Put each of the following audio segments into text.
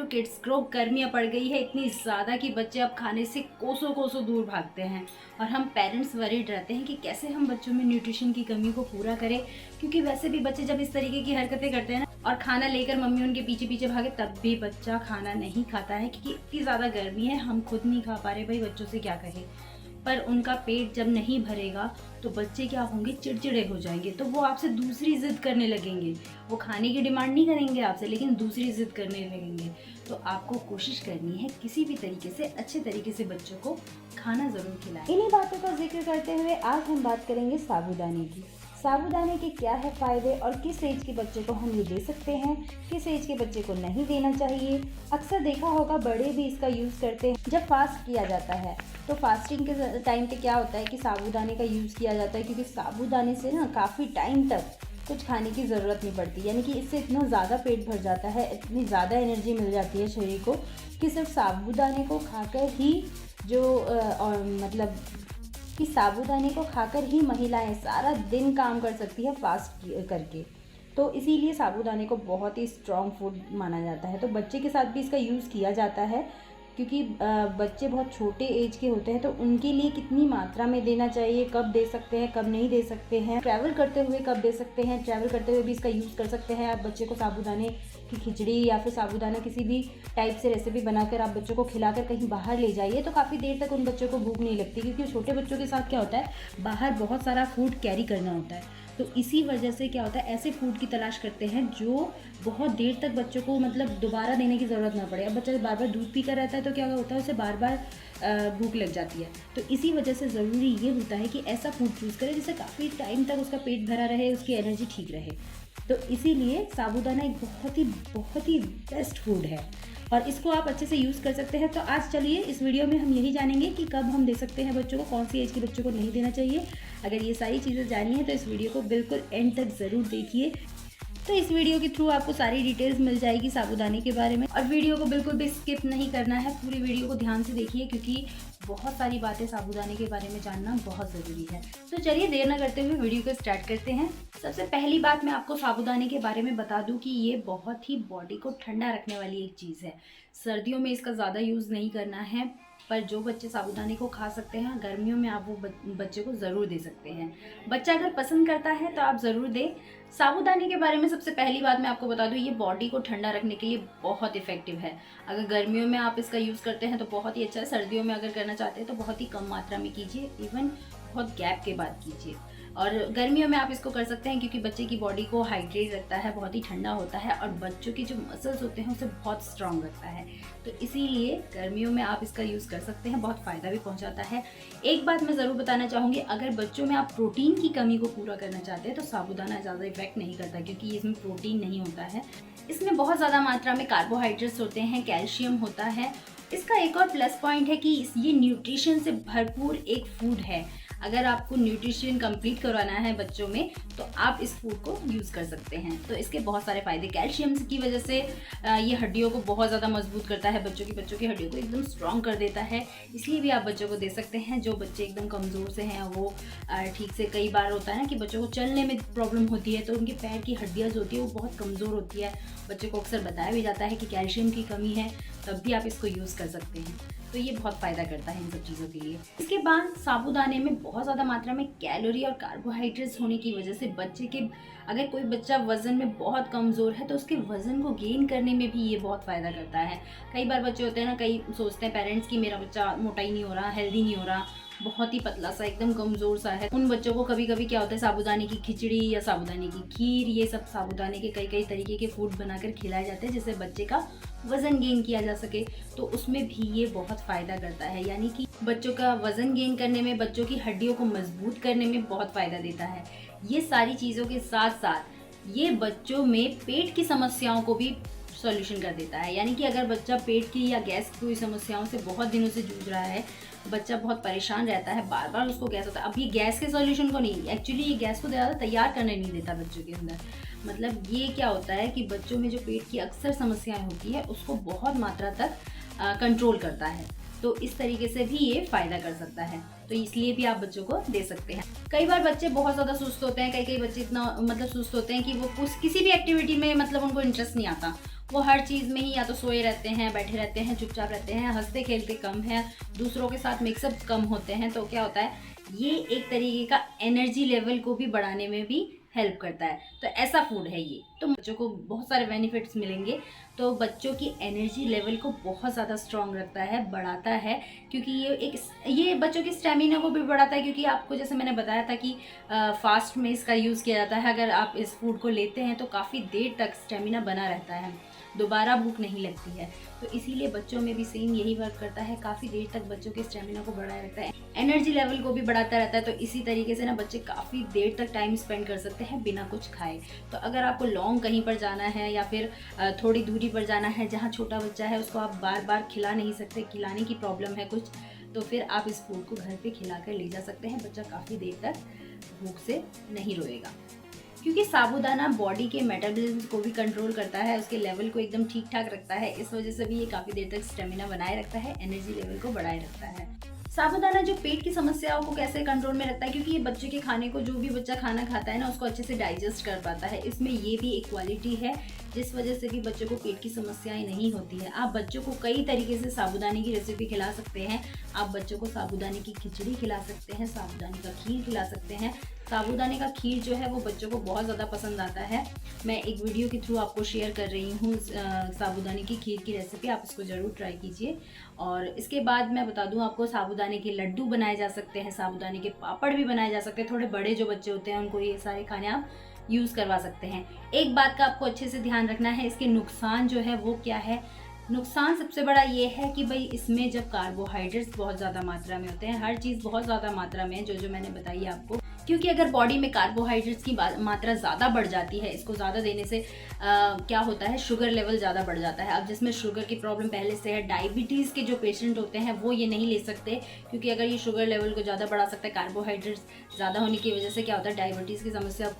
To kids grow गर्मियाँ पड़ गई है इतनी ज़्यादा कि बच्चे अब खाने से कोसों कोसों दूर भागते हैं और हम पेरेंट्स वरीड रहते हैं कि कैसे हम बच्चों में न्यूट्रिशन की कमी को पूरा करें, क्योंकि वैसे भी बच्चे जब इस तरीके की हरकतें करते हैं ना और खाना लेकर मम्मी उनके पीछे पीछे भागे तब भी बच्चा खाना नहीं खाता है, क्योंकि इतनी ज़्यादा गर्मी है हम खुद नहीं खा पा रहे, भाई बच्चों से क्या कहें। पर उनका पेट जब नहीं भरेगा तो बच्चे क्या होंगे, चिड़चिड़े हो जाएंगे, तो वो आपसे दूसरी जिद करने लगेंगे। वो खाने की डिमांड नहीं करेंगे आपसे, लेकिन दूसरी जिद करने लगेंगे। तो आपको कोशिश करनी है किसी भी तरीके से अच्छे तरीके से बच्चों को खाना ज़रूर खिलाएं। इन्हीं बातों का जिक्र करते हुए आज हम बात करेंगे साबूदाने की। साबूदाने के क्या है फ़ायदे और किस एज के बच्चे को हम ये दे सकते हैं, किस एज के बच्चे को नहीं देना चाहिए। अक्सर देखा होगा बड़े भी इसका यूज़ करते हैं जब फास्ट किया जाता है। तो फास्टिंग के टाइम पे क्या होता है कि साबूदाने का यूज़ किया जाता है, क्योंकि साबूदाने से ना काफ़ी टाइम तक कुछ खाने की ज़रूरत नहीं पड़ती, यानी कि इससे इतना ज़्यादा पेट भर जाता है, इतनी ज़्यादा एनर्जी मिल जाती है शरीर को कि सिर्फ साबूदाने को खाकर ही मतलब कि साबूदाने को खाकर ही महिलाएं सारा दिन काम कर सकती है फास्ट करके। तो इसीलिए साबूदाने को बहुत ही स्ट्रॉन्ग फूड माना जाता है। तो बच्चे के साथ भी इसका यूज़ किया जाता है, क्योंकि बच्चे बहुत छोटे एज के होते हैं, तो उनके लिए कितनी मात्रा में देना चाहिए, कब दे सकते हैं कब नहीं दे सकते हैं, ट्रैवल करते हुए कब दे सकते हैं, ट्रैवल करते हुए भी इसका यूज़ कर सकते हैं। आप बच्चे को साबूदाने की खिचड़ी या फिर साबूदाना किसी भी टाइप से रेसिपी बनाकर आप बच्चों को खिलाकर कहीं बाहर ले जाइए, तो काफ़ी देर तक उन बच्चों को भूख नहीं लगती, क्योंकि छोटे बच्चों के साथ क्या होता है, बाहर बहुत सारा फूड कैरी करना होता है। तो इसी वजह से क्या होता है, ऐसे फूड की तलाश करते हैं जो बहुत देर तक बच्चों को मतलब दोबारा देने की ज़रूरत ना पड़े। अब बच्चा बार बार दूध पीकर रहता है तो क्या होता है, उसे बार बार भूख लग जाती है। तो इसी वजह से ज़रूरी ये होता है कि ऐसा फूड चूज़ करें जिससे काफ़ी टाइम तक उसका पेट भरा रहे, उसकी एनर्जी ठीक रहे। तो इसीलिए साबूदाना एक बहुत ही बेस्ट फूड है और इसको आप अच्छे से यूज़ कर सकते हैं। तो आज चलिए इस वीडियो में हम यही जानेंगे कि कब हम दे सकते हैं बच्चों को, कौन सी एज के बच्चों को नहीं देना चाहिए। अगर ये सारी चीज़ें जाननी है तो इस वीडियो को बिल्कुल एंड तक ज़रूर देखिए। तो इस वीडियो के थ्रू आपको सारी डिटेल्स मिल जाएगी साबूदाने के बारे में, और वीडियो को बिल्कुल भी स्किप नहीं करना है, पूरी वीडियो को ध्यान से देखिए, क्योंकि बहुत सारी बातें साबूदाने के बारे में जानना बहुत ज़रूरी है। तो चलिए देर न करते हुए वीडियो को स्टार्ट करते हैं। सबसे पहली बात मैं आपको साबूदाने के बारे में बता दूं कि ये बहुत ही बॉडी को ठंडा रखने वाली एक चीज़ है। सर्दियों में इसका ज़्यादा यूज़ नहीं करना है, पर जो बच्चे साबूदाने को खा सकते हैं गर्मियों में आप वो बच्चे को ज़रूर दे सकते हैं। बच्चा अगर पसंद करता है तो आप ज़रूर दें। साबूदाने के बारे में सबसे पहली बात मैं आपको बता दूं, ये बॉडी को ठंडा रखने के लिए बहुत इफेक्टिव है। अगर गर्मियों में आप इसका यूज़ करते हैं तो बहुत ही अच्छा है, सर्दियों में अगर करना चाहते हैं तो बहुत ही कम मात्रा में कीजिए, इवन बहुत गैप के बाद कीजिए। और गर्मियों में आप इसको कर सकते हैं क्योंकि बच्चे की बॉडी को हाइड्रेट रखता है, बहुत ही ठंडा होता है और बच्चों के जो मसल्स होते हैं उसे बहुत स्ट्रॉन्ग रखता है। तो इसीलिए गर्मियों में आप इसका यूज़ कर सकते हैं, बहुत फ़ायदा भी पहुंचाता है। एक बात मैं ज़रूर बताना चाहूँगी, अगर बच्चों में आप प्रोटीन की कमी को पूरा करना चाहते हैं तो साबूदाना ज़्यादा इफेक्ट नहीं करता, क्योंकि इसमें प्रोटीन नहीं होता है। इसमें बहुत ज़्यादा मात्रा में कार्बोहाइड्रेट्स होते हैं, कैल्शियम होता है। इसका एक और प्लस पॉइंट है कि ये न्यूट्रिशन से भरपूर एक फूड है। अगर आपको न्यूट्रिशन कंप्लीट करवाना है बच्चों में तो आप इस फूड को यूज़ कर सकते हैं। तो इसके बहुत सारे फ़ायदे, कैल्शियम की वजह से ये हड्डियों को बहुत ज़्यादा मजबूत करता है, बच्चों की हड्डियों को एकदम स्ट्रॉन्ग कर देता है, इसलिए भी आप बच्चों को दे सकते हैं। जो बच्चे एकदम कमज़ोर से हैं वो ठीक से, कई बार होता है ना कि बच्चों को चलने में प्रॉब्लम होती है तो उनके पैर की हड्डियाँ जो होती है वो बहुत कमज़ोर होती है, बच्चों को अक्सर बताया भी जाता है कि कैल्शियम की कमी है, तब भी आप इसको यूज़ कर सकते हैं। तो ये बहुत फ़ायदा करता है इन सब चीज़ों के लिए। इसके बाद साबूदाने में बहुत ज़्यादा मात्रा में कैलोरी और कार्बोहाइड्रेट्स होने की वजह से बच्चे के, अगर कोई बच्चा वज़न में बहुत कमज़ोर है तो उसके वज़न को गेन करने में भी ये बहुत फ़ायदा करता है। कई बार बच्चे होते हैं ना, कई सोचते हैं पेरेंट्स कि मेरा बच्चा मोटा ही नहीं हो रहा, हेल्दी नहीं हो रहा, बहुत ही पतला सा, एकदम कमज़ोर सा है। उन बच्चों को कभी कभी क्या होता है, साबूदाने की खिचड़ी या साबूदाने की खीर, ये सब साबूदाने के कई तरीके के फूड बनाकर खिलाए जाते हैं जिससे बच्चे का वज़न गेन किया जा सके। तो उसमें भी ये बहुत फ़ायदा करता है, यानी कि बच्चों का वज़न गेन करने में, बच्चों की हड्डियों को मजबूत करने में बहुत फ़ायदा देता है। ये सारी चीज़ों के साथ साथ ये बच्चों में पेट की समस्याओं को भी सॉल्यूशन कर देता है। यानी कि अगर बच्चा पेट की या गैस की कोई समस्याओं से बहुत दिनों से जूझ रहा है, बच्चा बहुत परेशान रहता है, बार बार उसको गैस होता है, अब ये गैस के सॉल्यूशन को नहीं, एक्चुअली ये गैस को ज़्यादा तैयार करने नहीं देता बच्चों के अंदर। मतलब ये क्या होता है कि बच्चों में जो पेट की अक्सर समस्याएं होती है उसको बहुत मात्रा तक कंट्रोल करता है। तो इस तरीके से भी ये फ़ायदा कर सकता है, तो इसलिए भी आप बच्चों को दे सकते हैं। कई बार बच्चे बहुत ज़्यादा सुस्त होते हैं, कई बच्चे इतना मतलब सुस्त होते हैं कि वो किसी भी एक्टिविटी में मतलब उनको इंटरेस्ट नहीं आता, वो हर चीज़ में ही या तो सोए रहते हैं, बैठे रहते हैं, चुपचाप रहते हैं, हंसते खेलते कम हैं, दूसरों के साथ मिक्सअप कम होते हैं। तो क्या होता है, ये एक तरीके का एनर्जी लेवल को भी बढ़ाने में भी हेल्प करता है। तो ऐसा फूड है ये, तो बच्चों को बहुत सारे बेनिफिट्स मिलेंगे। तो बच्चों की एनर्जी लेवल को बहुत ज़्यादा स्ट्रॉन्ग रखता है, बढ़ाता है, क्योंकि ये बच्चों की स्टेमिना को भी बढ़ाता है। क्योंकि आपको जैसे मैंने बताया था कि फास्ट में इसका यूज़ किया जाता है। अगर आप इस फूड को लेते हैं तो काफ़ी देर तक स्टेमिना बना रहता है, दोबारा भूख नहीं लगती है। तो इसीलिए बच्चों में भी सेम यही वर्क करता है, काफ़ी देर तक बच्चों के स्टेमिना को बढ़ाए रखता है, एनर्जी लेवल को भी बढ़ाता रहता है। तो इसी तरीके से ना बच्चे काफ़ी देर तक टाइम स्पेंड कर सकते हैं बिना कुछ खाए। तो अगर आपको लॉन्ग कहीं पर जाना है या फिर थोड़ी दूरी पर जाना है जहाँ छोटा बच्चा है, उसको आप बार बार खिला नहीं सकते, खिलाने की प्रॉब्लम है कुछ, तो फिर आप इस फूड को घर पे खिला कर ले जा सकते हैं। बच्चा काफ़ी देर तक भूख से नहीं रोएगा, क्योंकि साबूदाना बॉडी के मेटाबॉलिज्म को भी कंट्रोल करता है, उसके लेवल को एकदम ठीक ठाक रखता है। इस वजह से भी ये काफ़ी देर तक स्टेमिना बनाए रखता है, एनर्जी लेवल को बढ़ाए रखता है। साबूदाना जो पेट की समस्याओं को कैसे कंट्रोल में रखता है, क्योंकि ये बच्चे के खाने को, जो भी बच्चा खाना खाता है ना, उसको अच्छे से डाइजेस्ट कर पाता है। इसमें ये भी एक क्वालिटी है जिस वजह से भी बच्चों को पेट की समस्याएं नहीं होती है। आप बच्चों को कई तरीके से साबूदाने की रेसिपी खिला सकते हैं। आप बच्चों को साबूदाने की खिचड़ी खिला सकते हैं, साबूदाने का खीर खिला सकते हैं। साबूदाने का खीर जो है वो बच्चों को बहुत ज़्यादा पसंद आता है। मैं एक वीडियो के थ्रू आपको शेयर कर रही हूँ साबूदाने की खीर की रेसिपी, आप इसको ज़रूर ट्राई कीजिए। और इसके बाद मैं बता दूँ आपको, साबूदाने के लड्डू बनाए जा सकते हैं, साबूदाने के पापड़ भी बनाए जा सकते हैं। थोड़े बड़े जो बच्चे होते हैं उनको ये सारे खाने आप यूज़ करवा सकते हैं। एक बात का आपको अच्छे से ध्यान रखना है, इसके नुकसान जो है वो क्या है। नुकसान सबसे बड़ा ये है कि भाई इसमें जब कार्बोहाइड्रेट्स बहुत ज़्यादा मात्रा में होते हैं, हर चीज़ बहुत ज़्यादा मात्रा में है जो मैंने बताई आपको, क्योंकि अगर बॉडी में कार्बोहाइड्रेट्स की मात्रा ज़्यादा बढ़ जाती है, इसको ज़्यादा देने से क्या होता है, शुगर लेवल ज़्यादा बढ़ जाता है। अब जिसमें शुगर की प्रॉब्लम पहले से है, डायबिटीज़ के जो पेशेंट होते हैं वो ये नहीं ले सकते, क्योंकि अगर ये शुगर लेवल को ज़्यादा बढ़ा सकता है। कार्बोहाइड्रेट्स ज़्यादा होने की वजह से क्या होता है, डायबिटीज़ की समस्या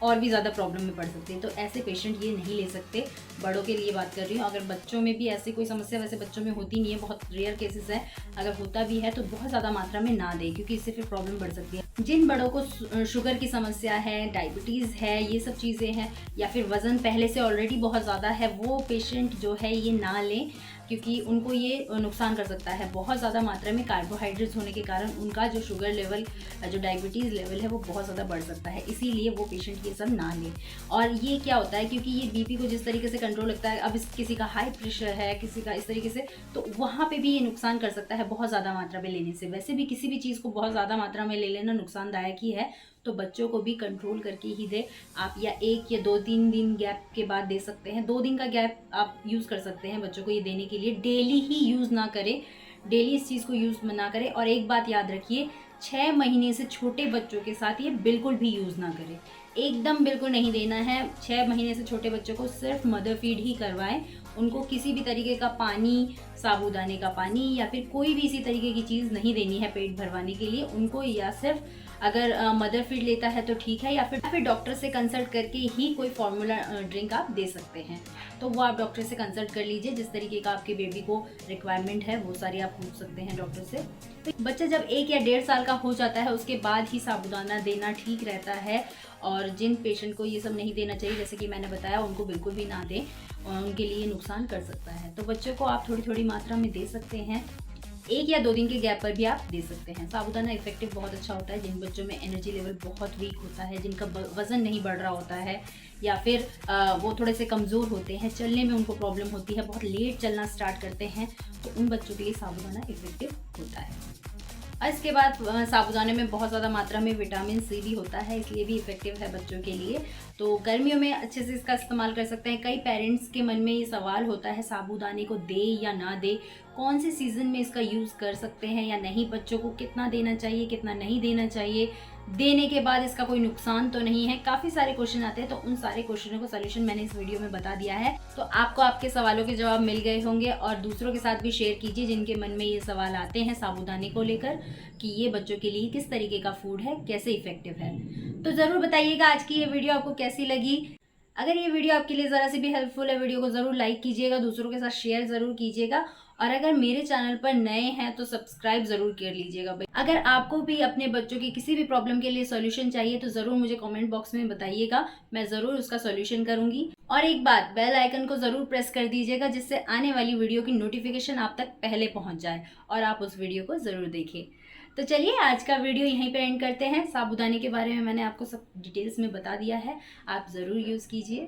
और भी ज़्यादा प्रॉब्लम में पड़ सकती है। तो ऐसे पेशेंट ये नहीं ले सकते। बड़ों के लिए बात कर रही हूँ। अगर बच्चों में भी ऐसी कोई समस्या, वैसे बच्चों में होती नहीं है, बहुत रेयर केसेस है, अगर होता भी है तो बहुत ज़्यादा मात्रा में ना दें, क्योंकि इससे फिर प्रॉब्लम बढ़ सकती है। जिन बड़ों को शुगर की समस्या है, डायबिटीज़ है, ये सब चीज़ें हैं, या फिर वज़न पहले से ऑलरेडी बहुत ज़्यादा है, वो पेशेंट जो है ये ना लें, क्योंकि उनको ये नुकसान कर सकता है। बहुत ज़्यादा मात्रा में कार्बोहाइड्रेट्स होने के कारण उनका जो शुगर लेवल, जो डायबिटीज़ लेवल है वो बहुत ज़्यादा बढ़ सकता है। इसीलिए वो पेशेंट ये सब ना लें। और ये क्या होता है, क्योंकि ये बीपी को जिस तरीके से कंट्रोल रखता है, अब किसी का हाई प्रेशर है, किसी का इस तरीके से, तो वहाँ पे भी ये नुकसान कर सकता है बहुत ज़्यादा मात्रा में लेने से। वैसे भी किसी भी चीज़ को बहुत ज़्यादा मात्रा में ले लेना नुकसानदायक ही है, तो बच्चों को भी कंट्रोल करके ही दे आप, या 1 या 2-3 दिन गैप के बाद दे सकते हैं। 2 दिन का गैप आप यूज़ कर सकते हैं बच्चों को ये देने के लिए। डेली ही यूज़ ना करें, डेली इस चीज़ को यूज़ ना करें। और एक बात याद रखिए, 6 महीने से छोटे बच्चों के साथ ये बिल्कुल भी यूज़ ना करें, एकदम बिल्कुल नहीं देना है। 6 महीने से छोटे बच्चों को सिर्फ मदर फीड ही करवाएं। उनको किसी भी तरीके का पानी, साबूदाने का पानी या फिर कोई भी इसी तरीके की चीज़ नहीं देनी है पेट भरवाने के लिए उनको। या सिर्फ अगर मदर फीड लेता है तो ठीक है, या फिर डॉक्टर से कंसल्ट करके ही कोई फार्मूला ड्रिंक आप दे सकते हैं। तो वो आप डॉक्टर से कंसल्ट कर लीजिए, जिस तरीके का आपके बेबी को रिक्वायरमेंट है वो सारी आप पूछ सकते हैं डॉक्टर से। तो बच्चा जब 1 या 1.5 साल का हो जाता है उसके बाद ही साबूदाना देना ठीक रहता है। और जिन पेशेंट को ये सब नहीं देना चाहिए, जैसे कि मैंने बताया, उनको बिल्कुल भी ना दें, उनके लिए नुकसान कर सकता है। तो बच्चों को आप थोड़ी थोड़ी मात्रा में दे सकते हैं, 1 या 2 दिन के गैप पर भी आप दे सकते हैं। साबूदाना इफेक्टिव बहुत अच्छा होता है जिन बच्चों में एनर्जी लेवल बहुत वीक होता है, जिनका वज़न नहीं बढ़ रहा होता है, या फिर वो थोड़े से कमज़ोर होते हैं, चलने में उनको प्रॉब्लम होती है, बहुत लेट चलना स्टार्ट करते हैं, तो उन बच्चों के लिए साबूदाना इफेक्टिव होता है। और इसके बाद साबूदाने में बहुत ज़्यादा मात्रा में विटामिन सी भी होता है, इसलिए भी इफेक्टिव है बच्चों के लिए। तो गर्मियों में अच्छे से इसका इस्तेमाल कर सकते हैं। कई पेरेंट्स के मन में ये सवाल होता है, साबूदाने को दे या ना दे, कौन से सीज़न में इसका यूज़ कर सकते हैं या नहीं, बच्चों को कितना देना चाहिए, कितना नहीं देना चाहिए, देने के बाद इसका कोई नुकसान तो नहीं है। काफ़ी सारे क्वेश्चन आते हैं, तो उन सारे क्वेश्चनों को सोल्यूशन मैंने इस वीडियो में बता दिया है। तो आपको आपके सवालों के जवाब मिल गए होंगे, और दूसरों के साथ भी शेयर कीजिए जिनके मन में ये सवाल आते हैं साबूदाने को लेकर, कि ये बच्चों के लिए किस तरीके का फूड है, कैसे इफेक्टिव है। तो ज़रूर बताइएगा आज की ये वीडियो आपको कैसी लगी। अगर ये वीडियो आपके लिए ज़रा सी भी हेल्पफुल है, वीडियो को ज़रूर लाइक कीजिएगा, दूसरों के साथ शेयर ज़रूर कीजिएगा, और अगर मेरे चैनल पर नए हैं तो सब्सक्राइब ज़रूर कर लीजिएगा भाई। अगर आपको भी अपने बच्चों की किसी भी प्रॉब्लम के लिए सॉल्यूशन चाहिए तो ज़रूर मुझे कमेंट बॉक्स में बताइएगा, मैं ज़रूर उसका सॉल्यूशन करूँगी। और एक बात, बेल आइकन को ज़रूर प्रेस कर दीजिएगा, जिससे आने वाली वीडियो की नोटिफिकेशन आप तक पहले पहुँच जाए और आप उस वीडियो को ज़रूर देखें। तो चलिए आज का वीडियो यहीं पे एंड करते हैं। साबूदाने के बारे में मैंने आपको सब डिटेल्स में बता दिया है, आप ज़रूर यूज़ कीजिए।